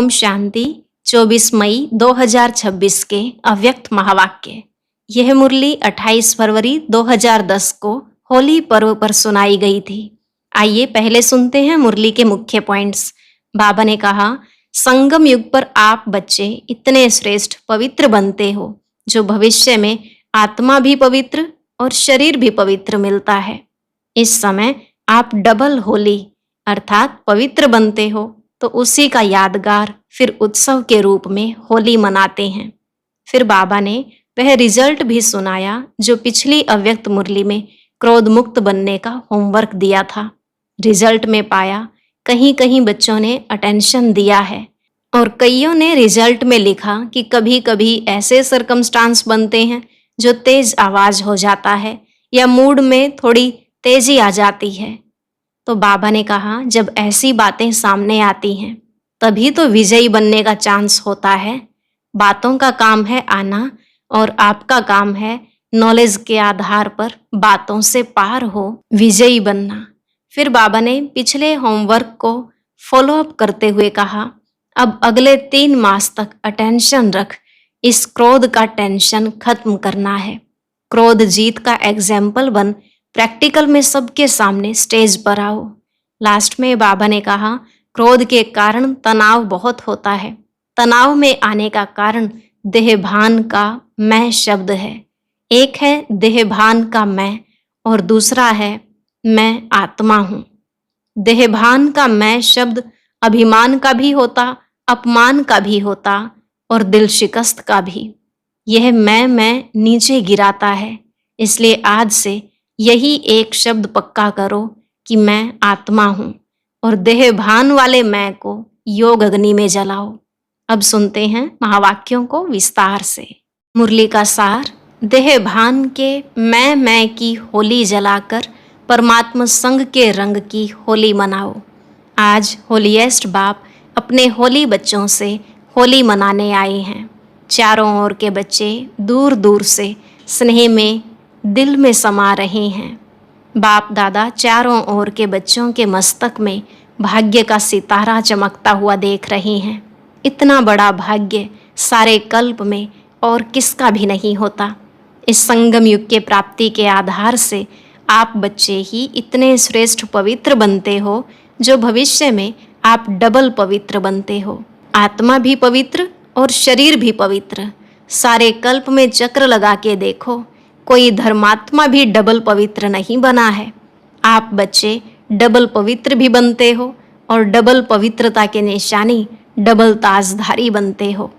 ओम शांति। 24 मई 2026 के अव्यक्त महावाक्य। यह मुरली 28 फरवरी 2010 को होली पर्व पर सुनाई गई थी। आइए पहले सुनते हैं मुरली के मुख्य पॉइंट्स। बाबा ने कहा, संगम युग पर आप बच्चे इतने श्रेष्ठ पवित्र बनते हो जो भविष्य में आत्मा भी पवित्र और शरीर भी पवित्र मिलता है। इस समय आप डबल होली अर्थात पवित्र बनते हो तो उसी का यादगार फिर उत्सव के रूप में होली मनाते हैं। फिर बाबा ने वह रिजल्ट भी सुनाया जो पिछली अव्यक्त मुरली में क्रोध मुक्त बनने का होमवर्क दिया था। रिजल्ट में पाया कहीं कहीं बच्चों ने अटेंशन दिया है और कईयों ने रिजल्ट में लिखा कि कभी कभी ऐसे सरकमस्टांस बनते हैं जो तेज आवाज हो जाता है या मूड में थोड़ी तेजी आ जाती है। तो बाबा ने कहा, जब ऐसी बातें सामने आती हैं तभी तो विजयी बनने का चांस होता है। बातों का काम है आना और आपका काम है नॉलेज के आधार पर बातों से पार हो विजयी बनना। फिर बाबा ने पिछले होमवर्क को फॉलो अप करते हुए कहा, अब अगले 3 मास तक अटेंशन रख, इस क्रोध का टेंशन खत्म करना है। क्रोध जीत का एग्जाम्पल बन प्रैक्टिकल में सबके सामने स्टेज पर आओ। लास्ट में बाबा ने कहा, क्रोध के कारण तनाव बहुत होता है। तनाव में आने का कारण देहभान का मैं शब्द है। एक है देहभान का मैं और दूसरा है मैं आत्मा हूँ। देहभान का मैं शब्द अभिमान का भी होता, अपमान का भी होता और दिल शिकस्त का भी। यह मैं नीचे गिराता है। इसलिए आज से यही एक शब्द पक्का करो कि मैं आत्मा हूं और देहभान वाले मैं को योग अग्नि में जलाओ। अब सुनते हैं महावाक्यों को विस्तार से। मुरली का सार, देहभान के मैं की होली जलाकर परमात्मा संग के रंग की होली मनाओ। आज होलीएस्ट बाप अपने होली बच्चों से होली मनाने आए हैं। चारों ओर के बच्चे दूर दूर से स्नेह में दिल में समा रहे हैं। बाप दादा चारों ओर के बच्चों के मस्तक में भाग्य का सितारा चमकता हुआ देख रहे हैं। इतना बड़ा भाग्य सारे कल्प में और किसका भी नहीं होता। इस संगम युग के प्राप्ति के आधार से आप बच्चे ही इतने श्रेष्ठ पवित्र बनते हो जो भविष्य में आप डबल पवित्र बनते हो। आत्मा भी पवित्र और शरीर भी पवित्र। सारे कल्प में चक्र लगा के देखो, कोई धर्मात्मा भी डबल पवित्र नहीं बना है। आप बच्चे डबल पवित्र भी बनते हो और डबल पवित्रता के निशानी डबल ताजधारी बनते हो।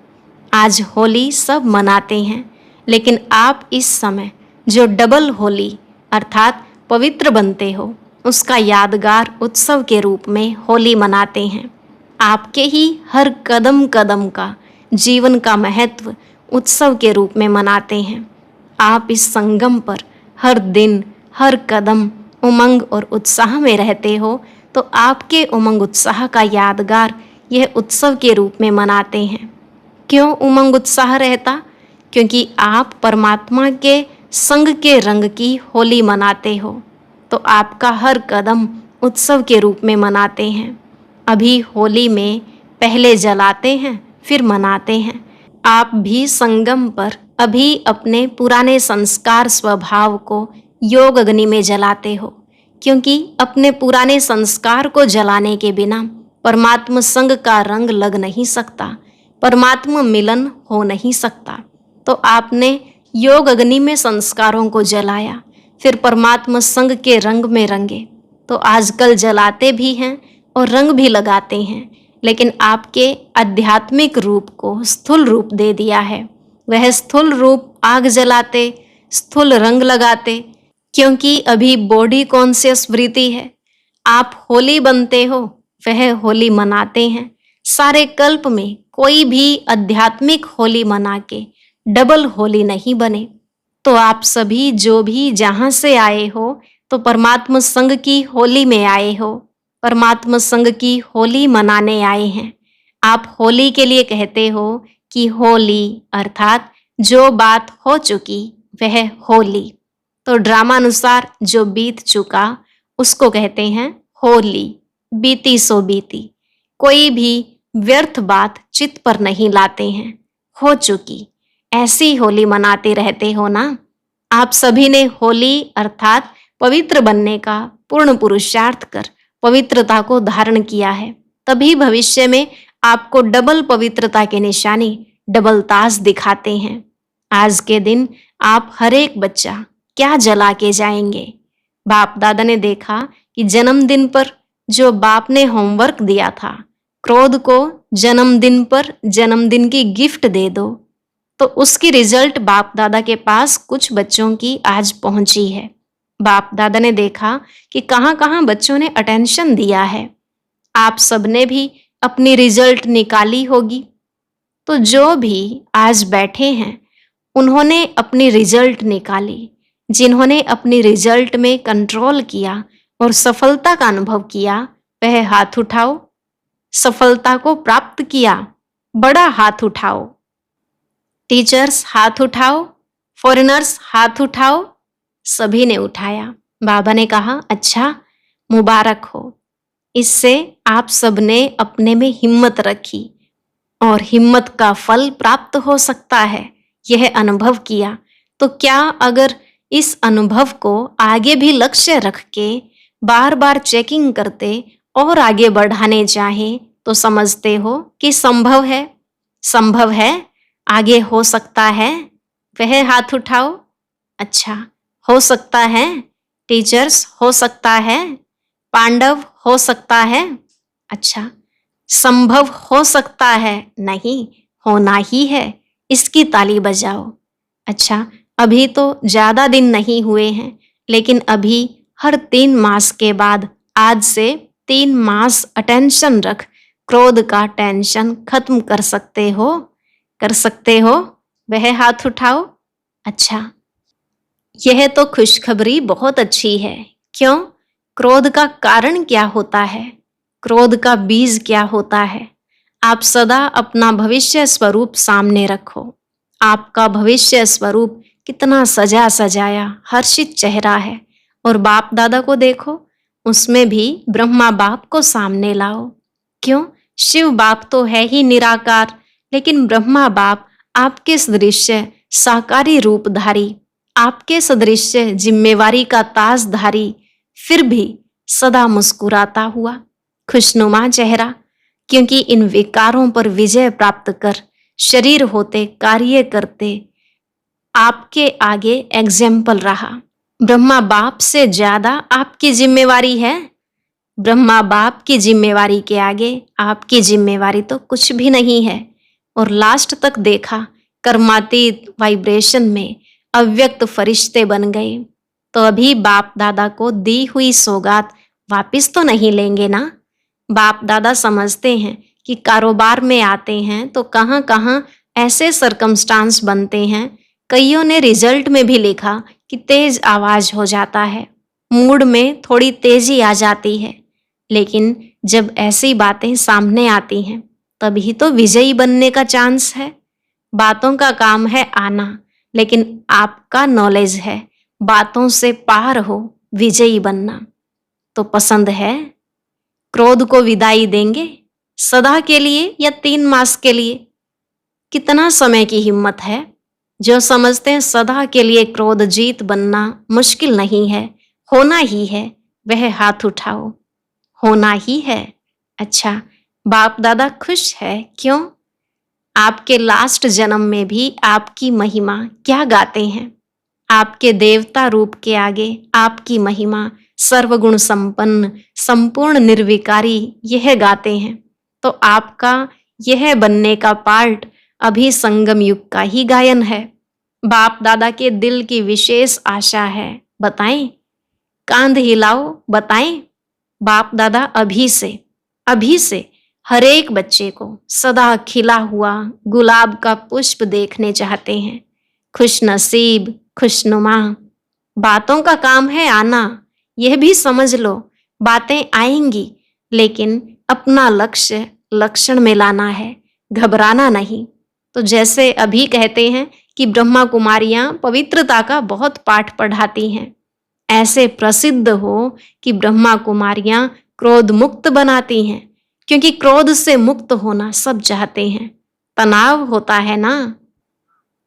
आज होली सब मनाते हैं, लेकिन आप इस समय जो डबल होली अर्थात पवित्र बनते हो उसका यादगार उत्सव के रूप में होली मनाते हैं। आपके ही हर कदम कदम का जीवन का महत्व उत्सव के रूप में मनाते हैं। आप इस संगम पर हर दिन हर कदम उमंग और उत्साह में रहते हो तो आपके उमंग उत्साह का यादगार यह उत्सव के रूप में मनाते हैं। क्यों उमंग उत्साह रहता? क्योंकि आप परमात्मा के संग के रंग की होली मनाते हो तो आपका हर कदम उत्सव के रूप में मनाते हैं। अभी होली में पहले जलाते हैं फिर मनाते हैं। आप भी संगम पर अभी अपने पुराने संस्कार स्वभाव को योग अग्नि में जलाते हो, क्योंकि अपने पुराने संस्कार को जलाने के बिना परमात्मा संग का रंग लग नहीं सकता, परमात्मा मिलन हो नहीं सकता। तो आपने योग अग्नि में संस्कारों को जलाया, फिर परमात्मा संग के रंग में रंगे। तो आजकल जलाते भी हैं और रंग भी लगाते हैं, लेकिन आपके आध्यात्मिक रूप को स्थूल रूप दे दिया है। वह स्थूल रूप आग जलाते, स्थूल रंग लगाते, क्योंकि अभी बॉडी कॉन्शियस वृत्ति है। आप होली बनते हो, वह होली मनाते हैं। सारे कल्प में कोई भी आध्यात्मिक होली मना के डबल होली नहीं बने। तो आप सभी जो भी जहाँ से आए हो तो परमात्मा संग की होली में आए हो, परमात्मा संग की होली मनाने आए हैं। आप होली के लिए कहते हो कि होली अर्थात जो बात हो चुकी वह होली। तो ड्रामा अनुसार जो बीत चुका उसको कहते हैं होली। बीती सो बीती। कोई भी व्यर्थ बात चित्त पर नहीं लाते हैं। हो चुकी, ऐसी होली मनाते रहते हो ना। आप सभी ने होली अर्थात पवित्र बनने का पूर्ण पुरुषार्थ कर पवित्रता को धारण किया है, तभी भविष्य में आपको डबल पवित्रता के निशानी, डबल ताज दिखाते हैं। आज के दिन आप हर एक बच्चा क्या जला के जाएंगे। बाप दादा ने देखा कि जन्मदिन पर जो बाप ने होमवर्क दिया था, क्रोध को जन्मदिन पर जन्मदिन की गिफ्ट दे दो, तो उसकी रिजल्ट बाप दादा के पास कुछ बच्चों की आज पहुंची है। बाप दादा ने देखा कि कहां कहां बच्चों ने अटेंशन दिया है। आप सबने भी अपनी रिजल्ट निकाली होगी। तो जो भी आज बैठे हैं उन्होंने अपनी रिजल्ट निकाली। जिन्होंने अपनी रिजल्ट में कंट्रोल किया और सफलता का अनुभव किया, वह हाथ उठाओ। सफलता को प्राप्त किया, बड़ा हाथ उठाओ। टीचर्स हाथ उठाओ, फॉरेनर्स हाथ उठाओ। सभी ने उठाया। बाबा ने कहा, अच्छा, मुबारक हो। इससे आप सबने अपने में हिम्मत रखी और हिम्मत का फल प्राप्त हो सकता है, यह अनुभव किया। तो क्या अगर इस अनुभव को आगे भी लक्ष्य रख के बार बार चेकिंग करते और आगे बढ़ाने चाहे, तो समझते हो कि संभव है? संभव है, आगे हो सकता है। वह हाथ उठाओ। अच्छा, हो सकता है। टीचर्स, हो सकता है। पांडव, हो सकता है। अच्छा, संभव हो सकता है नहीं, होना ही है। इसकी ताली बजाओ। अच्छा, अभी तो ज्यादा दिन नहीं हुए हैं, लेकिन अभी हर 3 मास के बाद आज से 3 मास अटेंशन रख क्रोध का टेंशन खत्म कर सकते हो। कर सकते हो। वह हाथ उठाओ। अच्छा, यह तो खुशखबरी बहुत अच्छी है। क्यों? क्रोध का कारण क्या होता है? क्रोध का बीज क्या होता है? आप सदा अपना भविष्य स्वरूप सामने रखो। आपका भविष्य स्वरूप कितना सजा सजाया हर्षित चेहरा है। और बाप दादा को देखो, उसमें भी ब्रह्मा बाप को सामने लाओ। क्यों? शिव बाप तो है ही निराकार, लेकिन ब्रह्मा बाप आपके सदृश्य साकारी रूपधारी, आपके सदृश्य जिम्मेवारी का ताजधारी, फिर भी सदा मुस्कुराता हुआ खुशनुमा चेहरा। क्योंकि इन विकारों पर विजय प्राप्त कर शरीर होते कार्य करते आपके आगे एग्जाम्पल रहा। ब्रह्मा बाप से ज्यादा आपकी जिम्मेवारी है। ब्रह्मा बाप की जिम्मेवारी के आगे आपकी जिम्मेवारी तो कुछ भी नहीं है। और लास्ट तक देखा, कर्मातीत वाइब्रेशन में अव्यक्त फरिश्ते बन गए। तो अभी बाप दादा को दी हुई सौगात वापिस तो नहीं लेंगे ना। बाप दादा समझते हैं कि कारोबार में आते हैं तो कहाँ कहाँ ऐसे सरकमस्टांस बनते हैं। कईयों ने रिजल्ट में भी लिखा कि तेज आवाज हो जाता है, मूड में थोड़ी तेजी आ जाती है। लेकिन जब ऐसी बातें सामने आती हैं, तभी तो विजयी बनने का चांस है। बातों का काम है आना, लेकिन आपका नॉलेज है बातों से पार हो विजयी बनना। तो पसंद है? क्रोध को विदाई देंगे सदा के लिए या 3 मास के लिए? कितना समय की हिम्मत है। जो समझते हैं सदा के लिए क्रोध जीत बनना मुश्किल नहीं है, होना ही है, वह हाथ उठाओ। होना ही है। अच्छा, बाप दादा खुश है। क्यों? आपके लास्ट जन्म में भी आपकी महिमा क्या गाते हैं। आपके देवता रूप के आगे आपकी महिमा सर्वगुण संपन्न संपूर्ण निर्विकारी यह गाते हैं। तो आपका यह बनने का पार्ट अभी संगम युग का ही गायन है। बाप दादा के दिल की विशेष आशा है, बताएं? कांध हिलाओ, बताएं? बाप दादा अभी से हर एक बच्चे को सदा खिला हुआ गुलाब का पुष्प देखने चाहते हैं। खुश नसीब, खुशनुमा। बातों का काम है आना, यह भी समझ लो। बातें आएंगी, लेकिन अपना लक्ष्य लक्षण में लाना है, घबराना नहीं। तो जैसे अभी कहते हैं कि ब्रह्मा कुमारियां पवित्रता का बहुत पाठ पढ़ाती हैं, ऐसे प्रसिद्ध हो कि ब्रह्मा कुमारियां क्रोध मुक्त बनाती हैं, क्योंकि क्रोध से मुक्त होना सब चाहते हैं। तनाव होता है ना,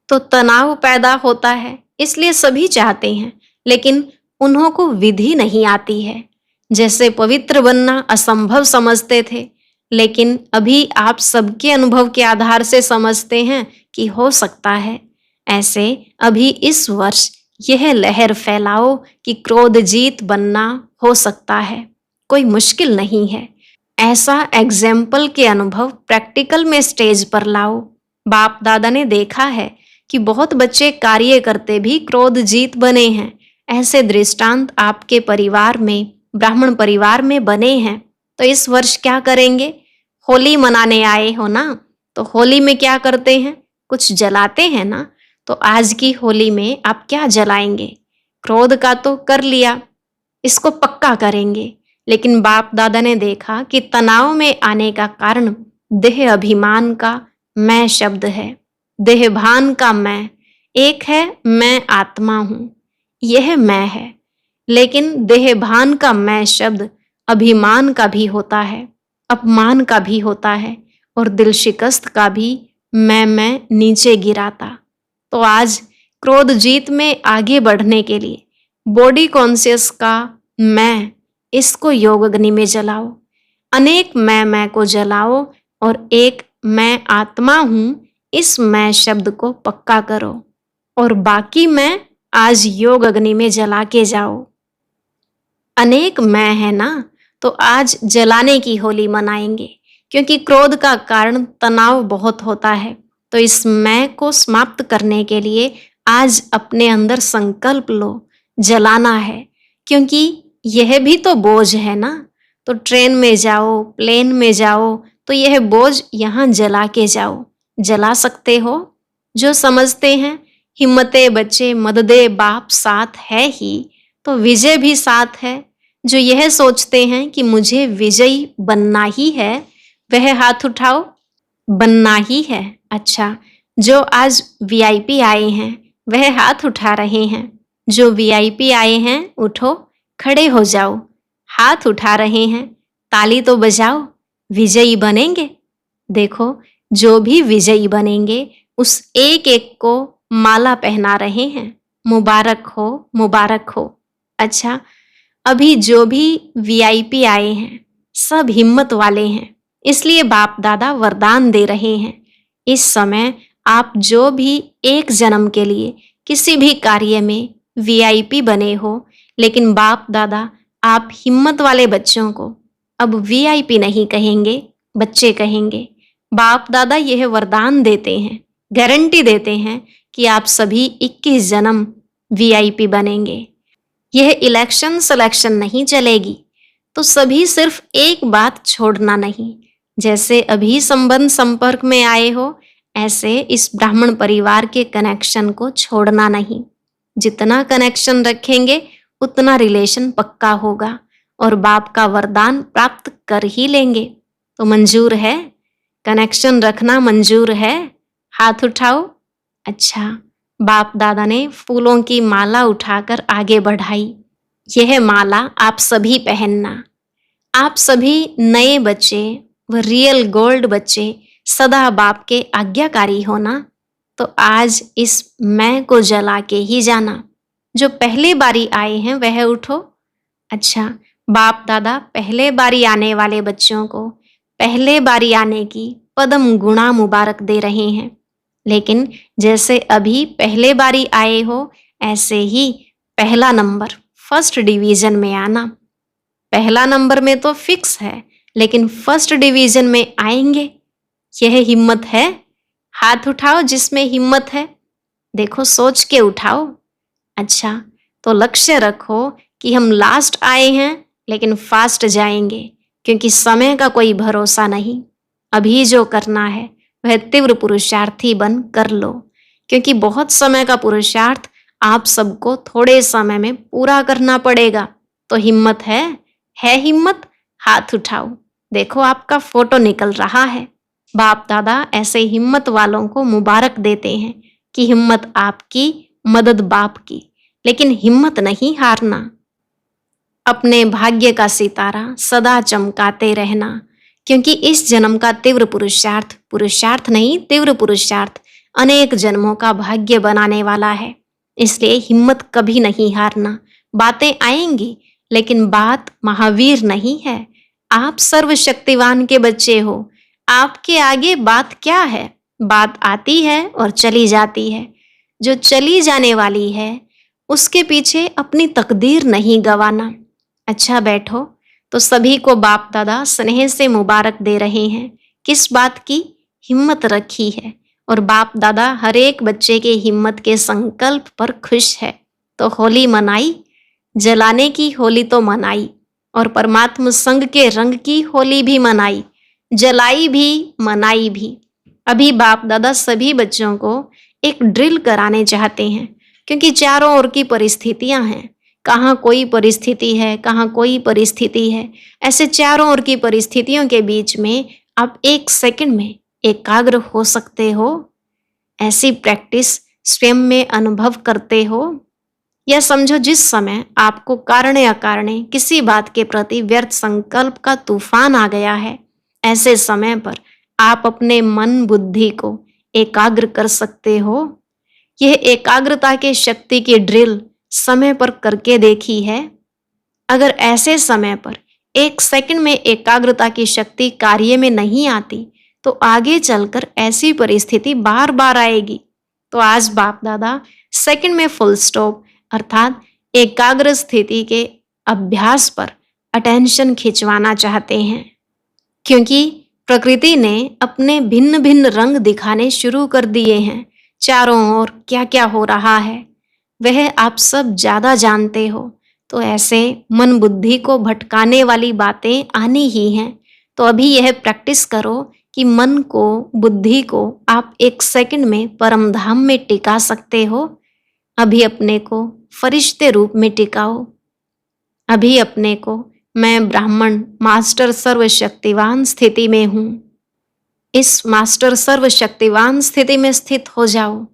तो तनाव पैदा होता है, इसलिए सभी चाहते हैं, लेकिन उन्हों को विधि नहीं आती है। जैसे पवित्र बनना असंभव समझते थे, लेकिन अभी आप सबके अनुभव के आधार से समझते हैं कि हो सकता है। ऐसे अभी इस वर्ष यह लहर फैलाओ कि क्रोध जीत बनना हो सकता है, कोई मुश्किल नहीं है। ऐसा एग्जाम्पल के अनुभव प्रैक्टिकल में स्टेज पर लाओ। बाप दादा ने देखा है कि बहुत बच्चे कार्य करते भी क्रोध जीत बने हैं। ऐसे दृष्टांत आपके परिवार में, ब्राह्मण परिवार में बने हैं। तो इस वर्ष क्या करेंगे? होली मनाने आए हो ना, तो होली में क्या करते हैं? कुछ जलाते हैं ना। तो आज की होली में आप क्या जलाएंगे? क्रोध का तो कर लिया, इसको पक्का करेंगे। लेकिन बाप दादा ने देखा कि तनाव में आने का कारण देह अभिमान का मैं शब्द है, देह भान का मैं। एक है मैं आत्मा हूं, यह मैं है, लेकिन देह भान का मैं शब्द अभिमान का भी होता है, अपमान का भी होता है, और दिल शिकस्त का भी मैं नीचे गिराता। तो आज क्रोध जीत में आगे बढ़ने के लिए बॉडी कॉन्शियस का मैं, इसको योग अग्नि में जलाओ। अनेक मैं को जलाओ और एक मैं आत्मा हूं, इस मैं शब्द को पक्का करो, और बाकी मैं आज योग अग्नि में जला के जाओ। अनेक मैं है ना, तो आज जलाने की होली मनाएंगे, क्योंकि क्रोध का कारण तनाव बहुत होता है। तो इस मैं को समाप्त करने के लिए आज अपने अंदर संकल्प लो, जलाना है, क्योंकि यह भी तो बोझ है ना। तो ट्रेन में जाओ, प्लेन में जाओ, तो यह बोझ यहाँ जला के जाओ। जला सकते हो? जो समझते हैं हिम्मते बच्चे मददे बाप साथ है ही, तो विजय भी साथ है। जो यह सोचते हैं कि मुझे विजयी बनना ही है, वह हाथ उठाओ। बनना ही है। अच्छा, जो आज वीआईपी आए हैं वह हाथ उठा रहे हैं। जो वीआईपी आए हैं उठो, खड़े हो जाओ। हाथ उठा रहे हैं, ताली तो बजाओ। विजयी बनेंगे। देखो, जो भी विजयी बनेंगे उस एक एक को माला पहना रहे हैं। मुबारक हो, मुबारक हो। अच्छा, अभी जो भी वीआईपी आए हैं सब हिम्मत वाले हैं, इसलिए बाप दादा वरदान दे रहे हैं। इस समय आप जो भी एक जन्म के लिए किसी भी कार्य में वीआईपी बने हो, लेकिन बाप दादा आप हिम्मत वाले बच्चों को अब वीआईपी नहीं कहेंगे, बच्चे कहेंगे। बाप दादा यह वरदान देते हैं, गारंटी देते हैं कि आप सभी 21 जन्म वीआईपी बनेंगे। यह इलेक्शन सिलेक्शन नहीं चलेगी। तो सभी सिर्फ एक बात छोड़ना नहीं। जैसे अभी संबंध संपर्क में आए हो, ऐसे इस ब्राह्मण परिवार के कनेक्शन को छोड़ना नहीं। जितना कनेक्शन रखेंगे उतना रिलेशन पक्का होगा और बाप का वरदान प्राप्त कर ही लेंगे। तो मंजूर है? कनेक्शन रखना मंजूर है? हाथ उठाओ। अच्छा, बाप दादा ने फूलों की माला उठाकर आगे बढ़ाई। यह माला आप सभी पहनना। आप सभी नए बच्चे व रियल गोल्ड बच्चे सदा बाप के आज्ञाकारी होना। तो आज इस मैं को जला के ही जाना। जो पहले बारी आए हैं वह उठो। अच्छा, बाप दादा पहले बारी आने वाले बच्चों को पहले बारी आने की पदम गुणा मुबारक दे रहे हैं। लेकिन जैसे अभी पहले बारी आए हो, ऐसे ही पहला नंबर फर्स्ट डिवीजन में आना। पहला नंबर में तो फिक्स है, लेकिन फर्स्ट डिवीजन में आएंगे। यह हिम्मत है? हाथ उठाओ जिसमें हिम्मत है। देखो, सोच के उठाओ। अच्छा, तो लक्ष्य रखो कि हम लास्ट आए हैं लेकिन फास्ट जाएंगे, क्योंकि समय का कोई भरोसा नहीं। अभी जो करना है वह तीव्र पुरुषार्थी बन कर लो, क्योंकि बहुत समय का पुरुषार्थ आप सबको थोड़े समय में पूरा करना पड़ेगा। तो हिम्मत है? है हिम्मत? हाथ उठाओ। देखो, आपका फोटो निकल रहा है। बाप दादा ऐसे हिम्मत वालों को मुबारक देते हैं कि हिम्मत आपकी, मदद बाप की, लेकिन हिम्मत नहीं हारना। अपने भाग्य का सितारा सदा चमकाते रहना, क्योंकि इस जन्म का तीव्र पुरुषार्थ, पुरुषार्थ नहीं तीव्र पुरुषार्थ, अनेक जन्मों का भाग्य बनाने वाला है। इसलिए हिम्मत कभी नहीं हारना। बातें आएंगी, लेकिन बात महावीर नहीं है। आप सर्वशक्तिवान के बच्चे हो। आपके आगे बात क्या है? बात आती है और चली जाती है। जो चली जाने वाली है, उसके पीछे अपनी तकदीर नहीं गंवाना। अच्छा बैठो। तो सभी को बाप दादा स्नेह से मुबारक दे रहे हैं। किस बात की? हिम्मत रखी है, और बाप दादा हर एक बच्चे के हिम्मत के संकल्प पर खुश है। तो होली मनाई, जलाने की होली तो मनाई, और परमात्मा संग के रंग की होली भी मनाई, जलाई भी मनाई भी। अभी बाप दादा सभी बच्चों को एक ड्रिल कराने चाहते हैं, क्योंकि चारों ओर की परिस्थितियां हैं। कहाँ कोई परिस्थिति है, कहाँ कोई परिस्थिति है। ऐसे चारों ओर की परिस्थितियों के बीच में आप एक सेकंड में एकाग्र हो सकते हो। ऐसी प्रैक्टिस स्वयं में अनुभव करते हो। या समझो, जिस समय आपको कारणे अकारणे किसी बात के प्रति व्यर्थ संकल्प का तूफान आ गया है, ऐसे समय पर आप अपने मन बुद्धि को एकाग्र कर सकते हो। यह एकाग्रता के शक्ति की ड्रिल समय पर करके देखी है। अगर ऐसे समय पर एक सेकंड में एकाग्रता की शक्ति कार्य में नहीं आती, तो आगे चलकर ऐसी परिस्थिति बार बार आएगी। तो आज बाप दादा सेकंड में फुल स्टॉप अर्थात एकाग्र स्थिति के अभ्यास पर अटेंशन खिंचवाना चाहते हैं, क्योंकि प्रकृति ने अपने भिन्न भिन्न रंग दिखाने शुरू कर दिए हैं। चारों ओर क्या क्या हो रहा है वह आप सब ज्यादा जानते हो। तो ऐसे मन बुद्धि को भटकाने वाली बातें आनी ही हैं। तो अभी यह प्रैक्टिस करो कि मन को, बुद्धि को आप एक सेकंड में परम धाम में टिका सकते हो। अभी अपने को फरिश्ते रूप में टिकाओ। अभी अपने को मैं ब्राह्मण मास्टर सर्वशक्तिवान स्थिति में हूं, इस मास्टर सर्वशक्तिवान स्थिति में स्थित हो जाओ।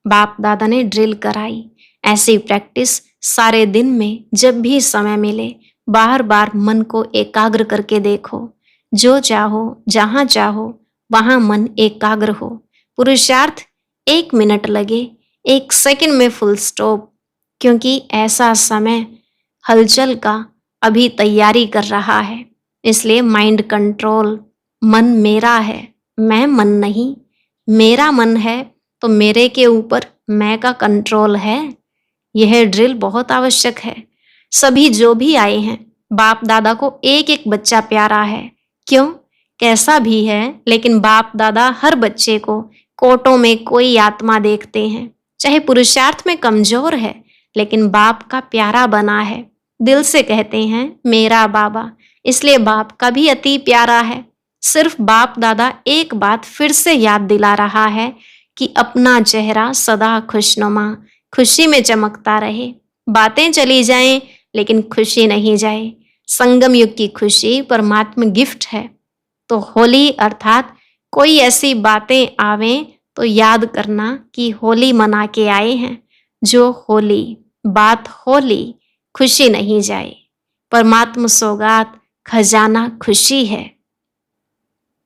बाप दादा ने ड्रिल कराई। ऐसी प्रैक्टिस सारे दिन में जब भी समय मिले बार बार मन को एकाग्र करके देखो। जो चाहो, जहां चाहो, वहां मन एकाग्र हो। पुरुषार्थ 1 मिनट लगे, 1 सेकंड में फुल स्टॉप, क्योंकि ऐसा समय हलचल का अभी तैयारी कर रहा है। इसलिए माइंड कंट्रोल। मन मेरा है, मैं मन नहीं। मेरा मन है तो मेरे के ऊपर मैं का कंट्रोल है। यह ड्रिल बहुत आवश्यक है। सभी जो भी आए हैं, बाप दादा को एक एक बच्चा प्यारा है। क्यों? कैसा भी है, लेकिन बाप दादा हर बच्चे को कोटों में कोई आत्मा देखते हैं। चाहे पुरुषार्थ में कमजोर है, लेकिन बाप का प्यारा बना है। दिल से कहते हैं मेरा बाबा, इसलिए बाप का भी अति प्यारा है। सिर्फ बाप दादा एक बात फिर से याद दिला रहा है कि अपना चेहरा सदा खुशनुमा, खुशी में चमकता रहे। बातें चली जाएं, लेकिन खुशी नहीं जाए। संगम युग की खुशी परमात्मा गिफ्ट है। तो होली अर्थात कोई ऐसी बातें आवें तो याद करना कि होली मना के आए हैं। जो होली, बात होली, खुशी नहीं जाए। परमात्मा सौगात, खजाना खुशी है।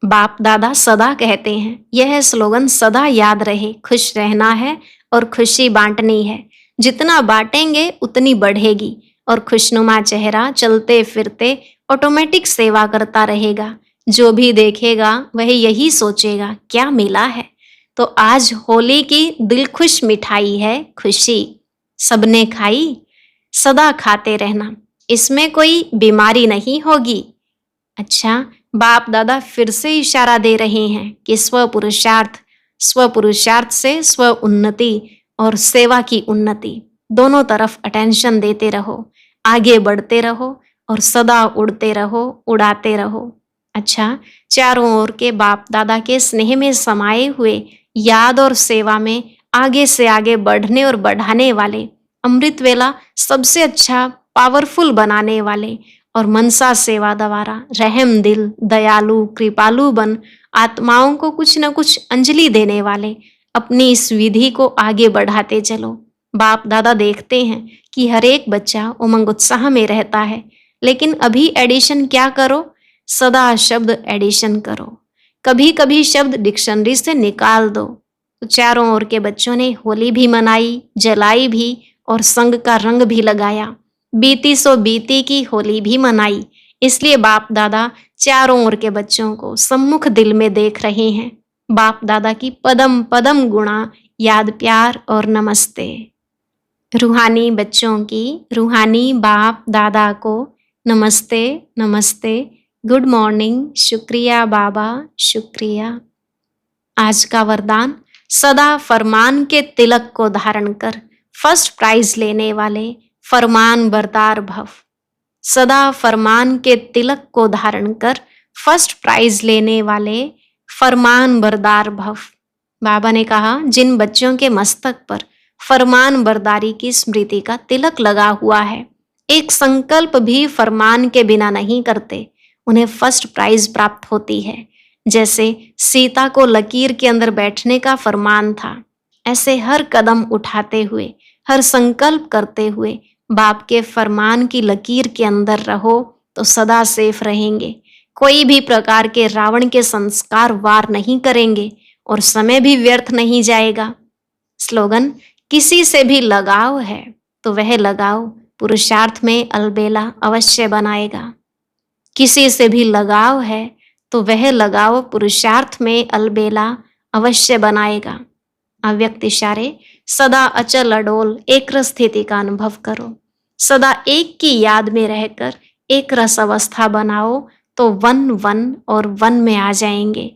बाप दादा सदा कहते हैं, यह स्लोगन सदा याद रहे। खुश रहना है और खुशी बांटनी है। जितना बांटेंगे उतनी बढ़ेगी, और खुशनुमा चेहरा चलते फिरते ऑटोमेटिक सेवा करता रहेगा। जो भी देखेगा वह यही सोचेगा क्या मिला है। तो आज होली की दिलखुश मिठाई है खुशी। सबने खाई, सदा खाते रहना, इसमें कोई बीमारी नहीं होगी। अच्छा, बाप दादा फिर से इशारा दे रहे हैं कि स्व पुरुषार्थ से स्व उन्नति और सेवा की उन्नति, दोनों तरफ अटेंशन देते रहो, आगे बढ़ते रहो और सदा उड़ते रहो, उड़ाते रहो। अच्छा, चारों ओर के बाप दादा के स्नेह में समाये हुए याद और सेवा में आगे से आगे बढ़ने और बढ़ाने वाले, अमृत वेला सबसे अच्छा पावरफुल बनाने वाले और मनसा सेवा द्वारा रहम दिल, दयालु, कृपालु बन आत्माओं को कुछ न कुछ अंजलि देने वाले अपनी इस विधि को आगे बढ़ाते चलो। बाप दादा देखते हैं कि हर एक बच्चा उमंग उत्साह में रहता है, लेकिन अभी एडिशन क्या करो, सदा शब्द एडिशन करो, कभी कभी शब्द डिक्शनरी से निकाल दो। तो चारों ओर के बच्चों ने होली भी मनाई, जलाई भी और संग का रंग भी लगाया। बीती सो बीती की होली भी मनाई। इसलिए बाप दादा चारों ओर के बच्चों को सम्मुख दिल में देख रहे हैं। बाप दादा की पदम पदम गुणा याद प्यार और नमस्ते। रूहानी बच्चों की रूहानी बाप दादा को नमस्ते नमस्ते, गुड मॉर्निंग, शुक्रिया बाबा, शुक्रिया। आज का वरदान, सदा फरमान के तिलक को धारण कर फर्स्ट प्राइज लेने वाले फरमान बरदार भव। सदा फरमान के तिलक को धारण कर फर्स्ट प्राइज लेने वाले फरमान बरदार भव। बाबा ने कहा, जिन बच्चों के मस्तक पर फरमान बरदारी की स्मृति का तिलक लगा हुआ है, एक संकल्प भी फरमान के बिना नहीं करते, उन्हें फर्स्ट प्राइज प्राप्त होती है। जैसे सीता को लकीर के अंदर बैठने का फरमान था, ऐसे हर कदम उठाते हुए, हर संकल्प करते हुए बाप के फरमान की लकीर के अंदर रहो तो सदा सेफ रहेंगे। कोई भी प्रकार के रावण के संस्कार वार नहीं करेंगे और समय भी व्यर्थ नहीं जाएगा। स्लोगन, किसी से भी लगाव है तो वह लगाव पुरुषार्थ में अलबेला अवश्य बनाएगा। किसी से भी लगाव है तो वह लगाव पुरुषार्थ में अलबेला अवश्य बनाएगा। अव्यक्त इशारे, सदा अचल अडोल एक रस स्थिति का अनुभव करो। सदा एक की याद में रहकर एक रस अवस्था बनाओ तो वन वन और वन में आ जाएंगे।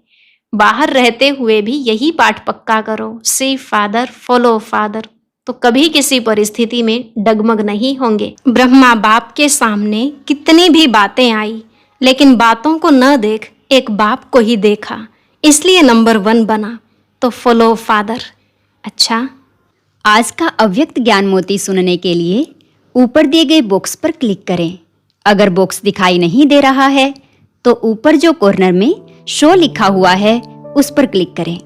बाहर रहते हुए भी यही पाठ पक्का करो, सी फादर फॉलो फादर, तो कभी किसी परिस्थिति में डगमग नहीं होंगे। ब्रह्मा बाप के सामने कितनी भी बातें आई, लेकिन बातों को न देख एक बाप को ही देखा, इसलिए नंबर 1 बना। तो फॉलो फादर। अच्छा, आज का अव्यक्त ज्ञान मोती सुनने के लिए ऊपर दिए गए बॉक्स पर क्लिक करें। अगर बॉक्स दिखाई नहीं दे रहा है तो ऊपर जो कॉर्नर में शो लिखा हुआ है उस पर क्लिक करें।